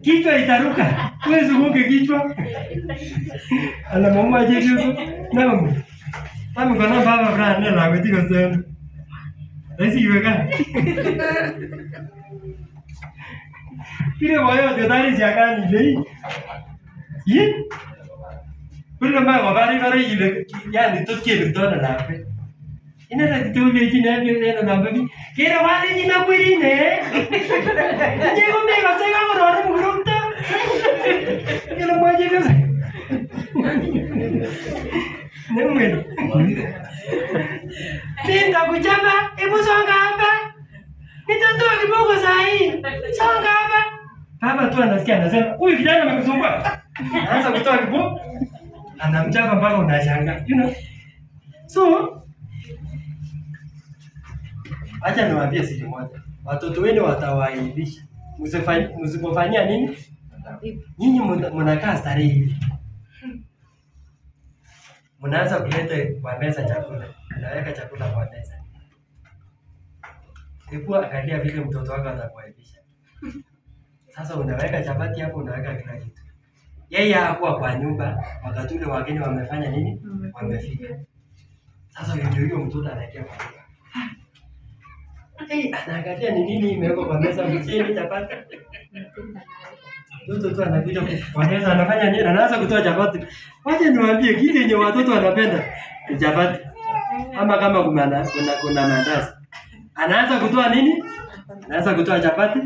kichwa itaruka. Wewe zunguke kichwa. Anamwomba je hizo? Naam. Kama kuna baba brand na kutika sana. Basi iweka. Kile moyo ndio siakani ile. Kuna mambo bari ile, yani tukio tona lape. Ina kitule jina ndio na babi. Kile wale jina kwirine. Jego mega sega ngoro murumta. Kile moja kaza. Ndio. Nenda kuchapa tu anasikia anasema, "Huyu kijana amekusumbua." Anaanza kutoa kipo, anamchapa mpaka unashangaa. You know? So, acha niwaambie siri moja. Watoto wenu watawaaibisha. Msipofanyia nini? Nyinyi mnakaa starehe hivi. Mnaanza kuleta kwa meza chakula. Unaweka chakula kwa meza. Hebu angalia vile mtoto wako atakuaibisha. Sasa unaweka chapati hapo, unaweka kila kitu. Yeye hakuwa kwa nyumba, wakati ule wageni wamefanya nini? Wamefika. Sasa ndio mtoto anaingia kwa nyumba. Anaangalia ni nini imewekwa kwa meza, mchele, chapati. Mtoto tu anakuja kwa meza anafanya nini? Anaanza kutoa chapati. Wacha niwaambie kitu yenye watoto wanapenda chapati. Ama kama kuna mandazi. Anaanza kutoa nini? Anaanza kutoa chapati.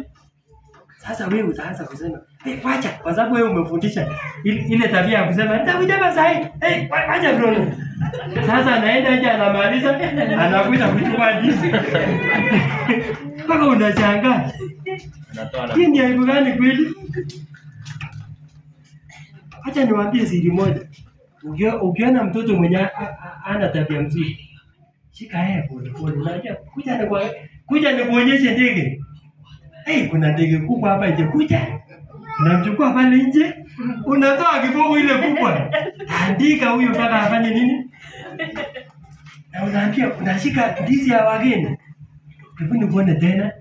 Sasa wewe utaanza kusema, wacha, kwa sababu wewe umefundisha ile tabia ya kusema nitakuja basai. Wacha bro. Sasa anaenda nje anamaliza, anakuja kuchukua ndizi. Mpaka unashangaa. Hii ni aibu gani kweli? Acha niwaambie siri moja. Ukiona mtoto mwenye ana tabia nzuri, shika yeye pole pole. Unajua kuja nikuonyeshe ndege. Kuna ndege kubwa hapa nje, kuja. Unamchukua pale nje, unatoa kiboko ile kubwa. Andika huyo mpaka afanye nini? Na unaambia unashika ndizi ya wageni. Hebu nikuone tena.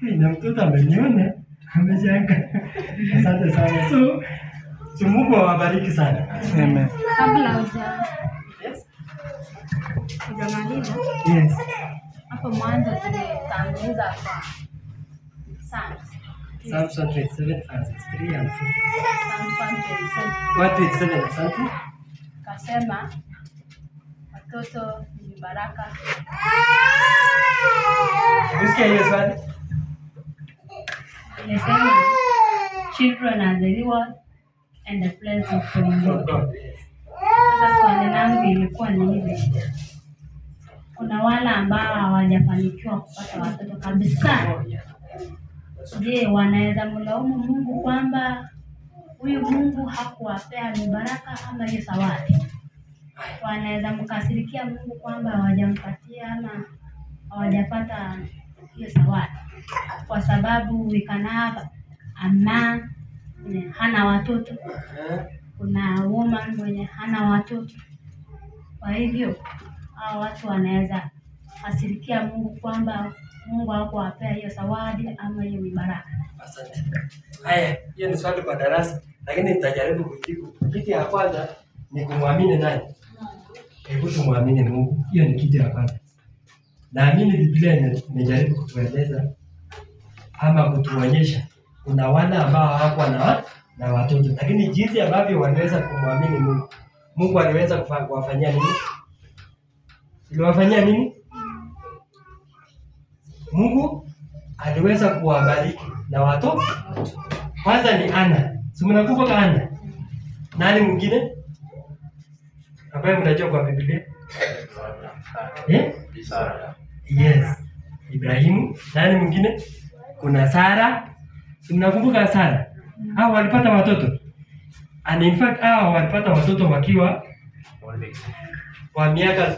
Na mtoto ameniona, ameshangaa. Asante sana. So Mungu awabariki sana. Amen. Kabla hujamaliza. Yes. Hapo mwanzo tumetanguliza kwa Psalms 27 verses 3 and 4. Psalms 27, asante. Kasema watoto ni baraka. Usikia hiyo swali? Inasema children are the reward and the blessing from God. Sasa swali langu ilikuwa ni hivi. Kuna wale ambao hawajafanikiwa kupata watoto kabisa. Je, wanaweza mlaumu Mungu kwamba huyu Mungu hakuwapea ni baraka ama hiyo zawadi? Wanaweza mkasirikia Mungu kwamba hawajampatia ama hawajapata hiyo zawadi? Kwa sababu we can have a man hana watoto. Kuna woman mwenye hana watoto. Kwa hivyo hao watu wanaweza kasirikia Mungu kwamba Mungu hakuwapea hiyo zawadi ama hiyo baraka. Asante. Haya, hiyo ni swali kwa darasa, lakini nitajaribu kujibu. Kitu ya kwanza ni kumwamini nani? Hebu tumwamini Mungu. Hiyo ni kitu ya kwanza. Naamini Biblia imejaribu kutueleza ama kutuonyesha kuna wale ambao hawakuwa na watoto, lakini jinsi ambavyo wanaweza kumwamini Mungu. Mungu aliweza kuwafanyia nini? Iliwafanyia nini? Mungu aliweza kuwabariki na watoto. Kwanza ni Ana. Si mnakumbuka Ana? Nani mwingine? Ambaye mnajua kwa Biblia? Yes. Ibrahimu. Nani mwingine? Kuna Sara. Si mnakumbuka Sara? Hao walipata watoto. And in fact hao walipata watoto wakiwa kwa miaka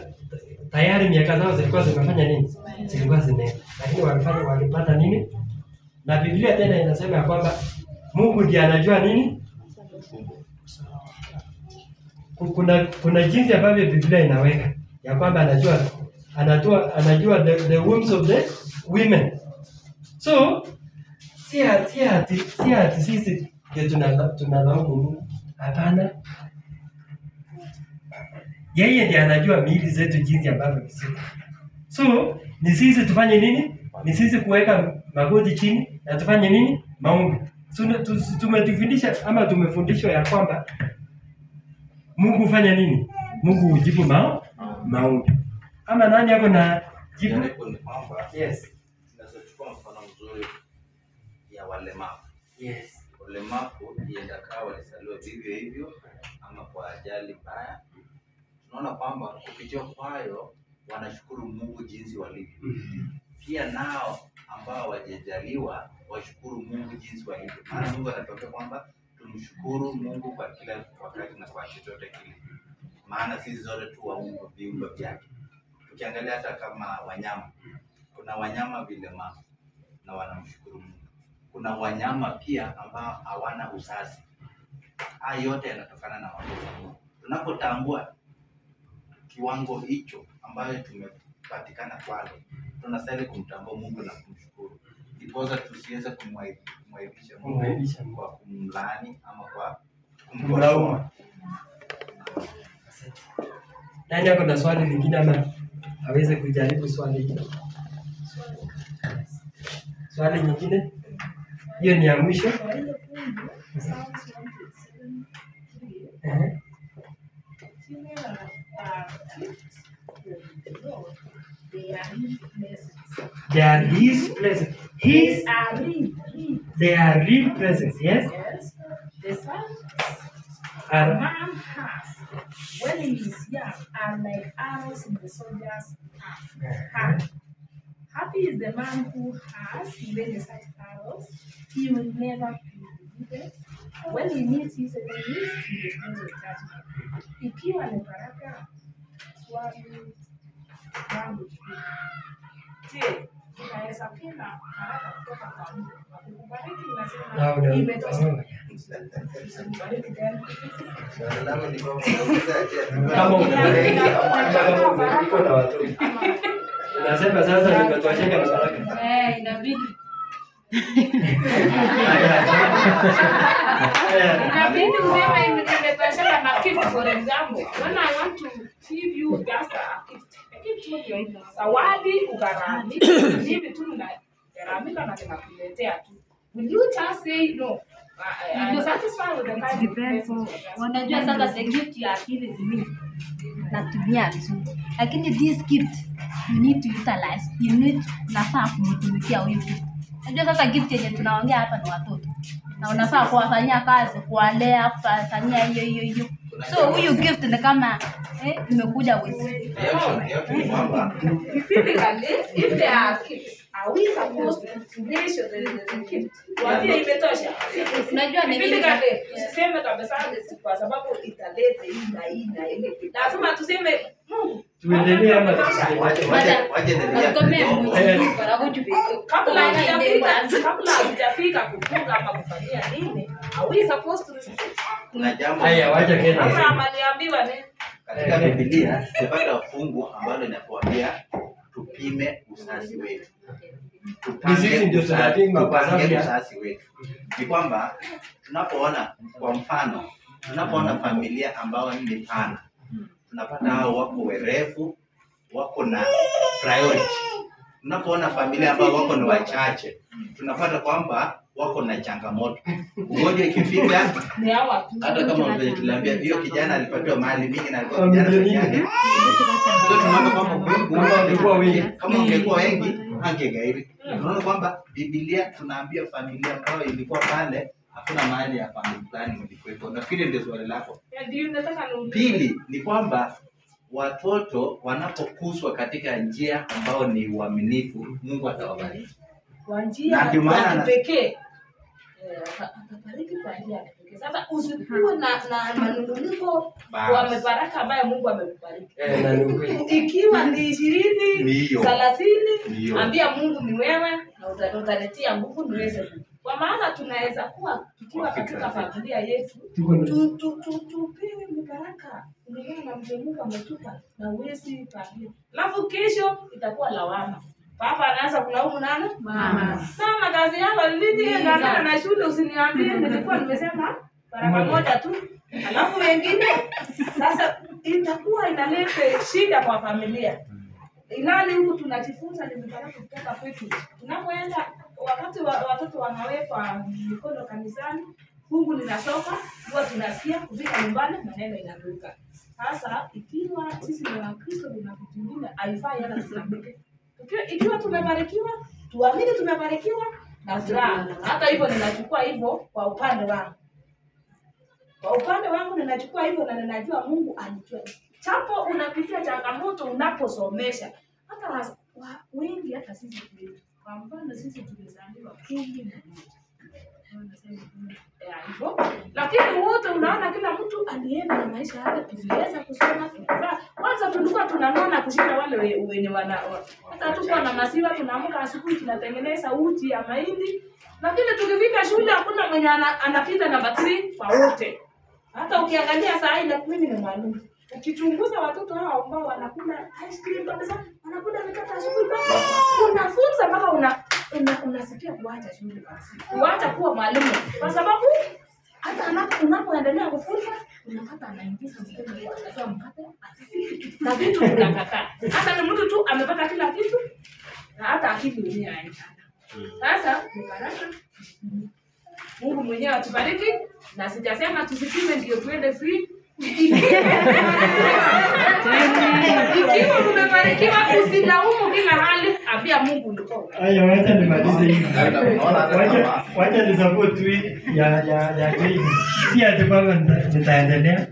tayari miaka zao zilikuwa zimefanya nini? Zilikuwa zimeenda. Lakini walipata nini? Na Biblia tena inasema kwamba Mungu ndiye anajua nini? Kuna jinsi ambavyo Biblia inaweka ya kwamba anajua the wombs of the women. So si ati sisi ndio tunalaumu Mungu. Hapana. Yeye ndiye anajua miili zetu jinsi ambavyo ziko. So ni sisi tufanye nini? Ni sisi kuweka magoti chini na tufanye nini? Maombi. Tumetufundisha ama tumefundishwa ya kwamba Mungu hufanya nini? Mungu hujibu maombi. Ama nani yako na jibu? Ni kwamba Yes. Tunachukua mfano mzuri ya walemavu. Yes. Walemavu ienda kawa walizaliwa vivyo hivyo ama kwa ajali mbaya. Tunaona kwamba kupitia kwayo wanashukuru Mungu jinsi walivyo. Pia nao ambao hawajajaliwa washukuru Mungu jinsi walivyo. Maana Mungu anatokea kwamba tumshukuru Mungu kwa kila wakati na kwa chochote kile. Maana sisi zote tu viumbe vyake. Tukiangalia hata kama wanyama, kuna wanyama vilema na wanamshukuru Mungu. Kuna wanyama pia ambao hawana uzazi. Haya yote yanatokana na makosa ya Mungu. Tunapotambua kiwango hicho ambayo tumepatikana kwalo, tunastahili kumtambua Mungu na kumshukuru. Ndiposa tusiweze kumwaibisha Mungu kwa kumlaani ama kwa kumkosoa. Nani ako na swali lingine ama aweze kujaribu swali hili? Swali nyingine? Hiyo ni ya mwisho. They are his blessings. They are real blessings, yes? Yes. The sons Are man has when he is young are like arrows in the soldier's hand. Happy is the man who has many such arrows. He will never be defeated. When he meets his enemies, he will place of judgment. Ikiwa ni baraka, swali langu je, tunaweza penda baraka kutoka kwa Mungu? Kukubariki unasema imetosha. Usibariki tena. kama uko na watoto. Nasema sasa nimetosheka na baraka. Inabidi. Inabidi useme imetosheka na kitu. For example, when I want to give you just a gift, zawadi ugarami, hivi tu garamika na tunakuletea tu. Will you just say no? I'm satisfied with the kind of person. Wanajua sasa the gift ya akili ni mimi. Natumia vizuri. Lakini this gift you need to utilize. You need nafaa kumtumikia huyu gift. Unajua sasa gift yenye tunaongea hapa ni watoto. Na unafaa kuwafanyia kazi, kuwalea, kufanyia hiyo. So huyu gift ni kama imekuja wewe. If they are kids, are we supposed to measure the gift? Waambie imetosha. Unajua ni nini? Tuseme kabisa kwa sababu italete hii na ile. Lazima tuseme Mungu. Tuendelee ama kabla hujafika kufunga ama kufanyia nini? Are we supposed to restrict? Kuna jambo haya wacha Kenya. Kama aliambiwa nini? katika Biblia tupata fungu ambalo linatuambia tupime uzazi wetu. Tupange uzazi wetu. Ni kwamba tunapoona kwa mfano, tunapoona familia ambao ni pana, tunapata hao wako werevu, wako na priority. Tunapoona familia ambao wako ni wachache, tunapata kwamba wako na changamoto. Ugonjwa ikifika, hata kama vile tuliambia hiyo kijana alipatiwa mali mingi na alikuwa kijana peke yake. Sio tunaona kwamba Mungu angekuwa wengi, kama ungekuwa wengi angegairi. Tunaona kwamba Biblia tunaambia familia ambayo ilikuwa pale hakuna mahali ya family planning ilikuwepo. Nafikiri ndio swali lako. Pili ni kwamba watoto wanapokuswa katika njia ambao ni uaminifu, Mungu atawabariki. Kwa njia ya pekee. Atabariki kwa njia ya pekee. Sasa usikuwe na manunguniko wa baraka ambayo Mungu amekubariki. Ikiwa ni 20, 30, ambia Mungu ni wewe na utaletea nguvu niweze. Kwa maana tunaweza kuwa tukiwa katika familia yetu tupewe baraka kulingana na mzee Mungu ametupa na uwezi familia. Alafu kesho itakuwa lawama. Baba anaanza kulaumu nani? Mama. Mama kazi yako nini ngana na shule usiniambie nilikuwa nimesema baraka moja tu. Alafu wengine sasa itakuwa inaleta shida kwa familia. Ilani huku tunajifunza ni baraka kutoka kwetu. Tunapoenda wakati watoto wanawekwa mikono kanisani, fungu linatoka, huwa tunasikia kufika nyumbani maneno inaruka. Sasa ikiwa sisi ni Wakristo na vitu vingine haifai hata tusamike. Ikiwa tumebarikiwa, tuamini tumebarikiwa na furaha. Hata hivyo ninachukua hivyo kwa upande wangu. Kwa upande wangu ninachukua hivyo na ninajua Mungu anijua. Chapo unapitia changamoto unaposomesha. Hata wengi hata sisi Kwa mfano sisi tumezaliwa 11. Hivyo. Lakini wote unaona kila mtu alienda na maisha yake, tuliweza kusoma tukafaa. Kwanza tulikuwa tunanona kushinda wale wenye hata tuko na maziwa, tunaamka asubuhi tunatengeneza uji ya mahindi. Lakini tukifika shule hakuna mwenye anapita namba 3 kwa wote. Hata ukiangalia saa ile mimi ni mwalimu. Ukichunguza watoto hao ambao wanakula ice cream kabisa, wanakula mikate asubuhi, unafunza mpaka unasikia kuacha shule basi. Kuacha kuwa mwalimu. Kwa sababu hata unapoendelea kufunza, unapata anaingiza mtoto kwa mkate na vitu vinakataa. Hata ni mtu tu amepata kila kitu na hata akili yenyewe haina. Sasa ni baraka. Mungu mwenyewe atubariki, na sijasema tusipime ndio tuende free. Ikiwa umebarikiwa usilaumu kila hali, ambia Mungu ndiko. Haya, wacha nimalize hivi. Wacha ni support tu ya hii. Si ati kwamba nitaendelea.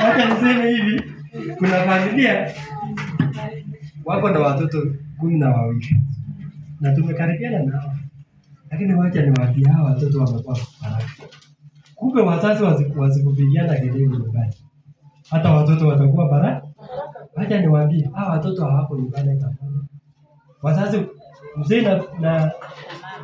Wacha niseme hivi, kuna familia wako na watoto 12 na tumekaribiana nao. Lakini wacha niwaambie hawa watoto wamekuwa baraka. Kumbe wazazi wasikupigiana kelele nyumbani, hata watoto watakuwa baraka. Wacha niwaambie hawa watoto hawako nyumbani kama wazazi, mzee na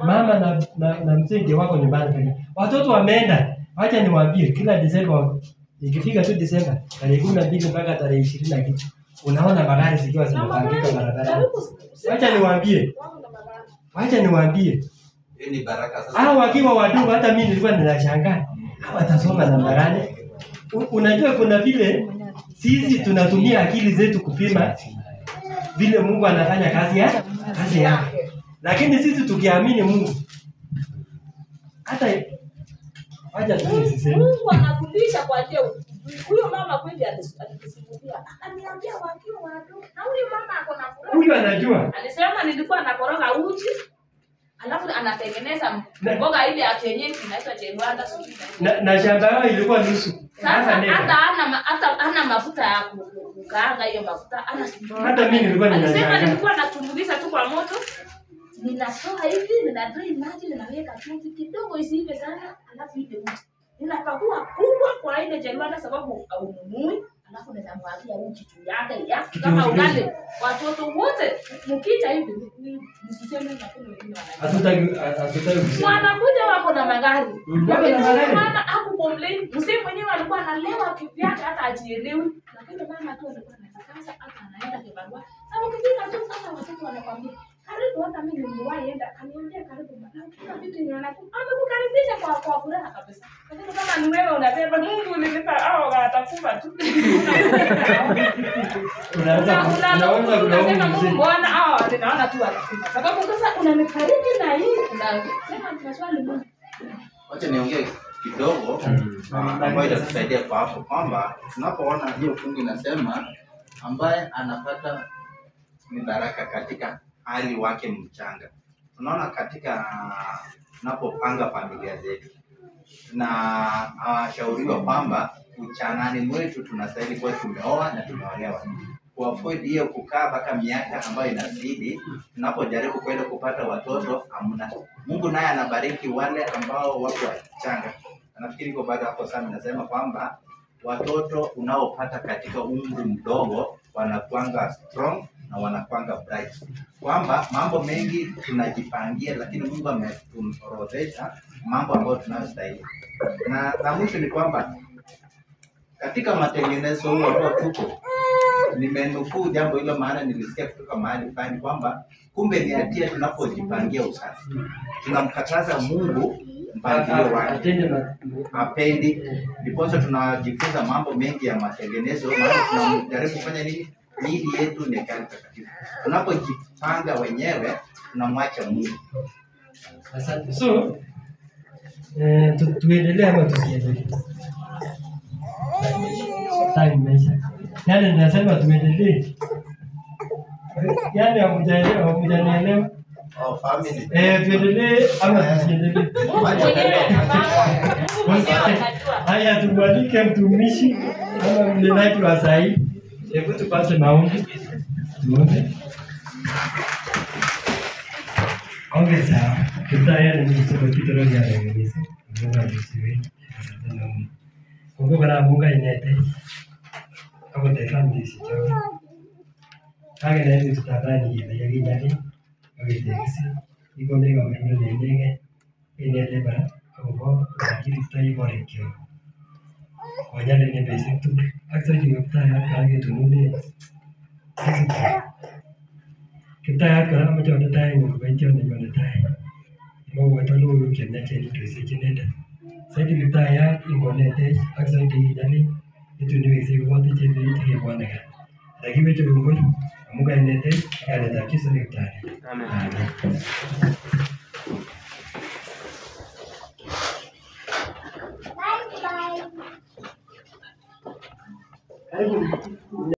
mama na mzee ndio wako nyumbani pekee. Watoto wameenda. Wacha niwaambie kila Desemba, ikifika tu Desemba tarehe 12 mpaka tarehe 20 na kitu, unaona magari zikiwa zinapangika barabarani. Wacha niwaambie ni baraka sasa. hao wakiwa wadogo, hata mimi nilikuwa ninashangaa hawa watasoma namna gani. Unajua kuna vile sisi tunatumia akili zetu kupima vile Mungu anafanya kazi yake. Lakini sisi tukiamini Mungu, hata wacha tusiseme Mungu anafundisha kwa jeu. Huyo mama kweli alisimulia. Akaniambia wakiwa wadogo. Na huyo mama ako na furaha. huyu anajua. Alisema nilikuwa nakoroga uji, alafu anatengeneza mboga ile ya kienyeji inaitwa Chelwanda na shamba yao ilikuwa nusu. Sasa hata ana mafuta ya kukaanga hiyo mafuta. Hata mimi nilikuwa ninasema nilikuwa natumbukiza tu kwa moto. Ninatoa hivi, nina drain maji, ninaweka chumvi kidogo isiive sana, alafu ile uji. Ninapakua kubwa kwa ile Chelwanda sababu haununui, alafu ninamwagia uji juu yake ya kama ugali. Watoto wote mkija hivi nisiseme na kuna wengine hatutaki wanakuja wako na magari. Mama hakucomplain. Mzee mwenyewe alikuwa analewa kivyake hata ajielewi. Lakini mama tu alikuwa anatakaza hata anaenda kibarua. Sababu kifika tu hata watoto wanakwambia karibu, hata mimi niliwahi enda kaniambia karibu baba. Kuna vitu amekukaribisha kwa furaha kabisa. Lakini kama ni wewe unabeba Mungu ulinipa hao atakufa tu. Unaona kuna Mungu bwana hao ninaona tu atakufa. Sababu sasa unanifariki na hii unasema tunaswali Mungu. Wacha niongee kidogo ambayo itatusaidia kwa hapo kwamba tunapoona hiyo fungu inasema ambaye anapata ni baraka katika hali wake mchanga. Tunaona katika tunapopanga familia zetu na shauriwa kwamba uchanani mwetu tunastahili kuwa tumeoa na tumeolewa. Kuavoid hiyo kukaa mpaka miaka ambayo inazidi, tunapojaribu kwenda kupata watoto hamna. Mungu naye anabariki wale ambao wako wachanga. Nafikiri kwa baada hapo sana nasema kwamba watoto unaopata katika umri mdogo wanakuanga strong na wanakuanga bright. Kwamba mambo mengi tunajipangia, lakini Mungu ametuorodhesha mambo ambayo tunayostahili. Na mwisho ni kwamba katika matengenezo huo ambao tuko, nimenukuu jambo hilo maana nilisikia kutoka mahali fulani kwamba kumbe ni hatia tunapojipangia usafi. Tunamkataza Mungu mpangilio wake. Hapendi. Ndiposa tunajifunza mambo mengi ya matengenezo, maana tunajaribu kufanya nini? Miili yetu ni hekalu takatifu. Tunapojipanga wenyewe tunamwacha Mungu. Asante. So tuendelee ama tusiendelee? Time imeisha. Yaani ninasema tuendelee. Yaani hamjanielewa? Family. Tuendelee ama tusiendelee? Haya, tumwalike mtumishi ama mnenaji wa saa hii. Hebu tupate maombi. Tuombe. Okay, sawa. Kiptayat ni mtu kitoro ya kabisa. Mungu asifiwe. Mungu kana Mungu inete. Ako family sio. Kage na hizo tutadhani ile ya gijani. Ogitesi. Iko ndege wamenyo ndege. Inete bara. Ako akili tai bore kio. Wanyane ni basic tu. Actually kiptayat kage tununi. Kiptayat kara mmoja tai Mungu baitio ni mmoja tai. Mungu atalu kenda chini tusikinenda. Saidi Kiptayat ingonete ak saidi yani itu ni wisi wote chini tiki bwana ka. Lakini wewe Mungu Mungu inete kana takiso ni Kiptayat. Amen.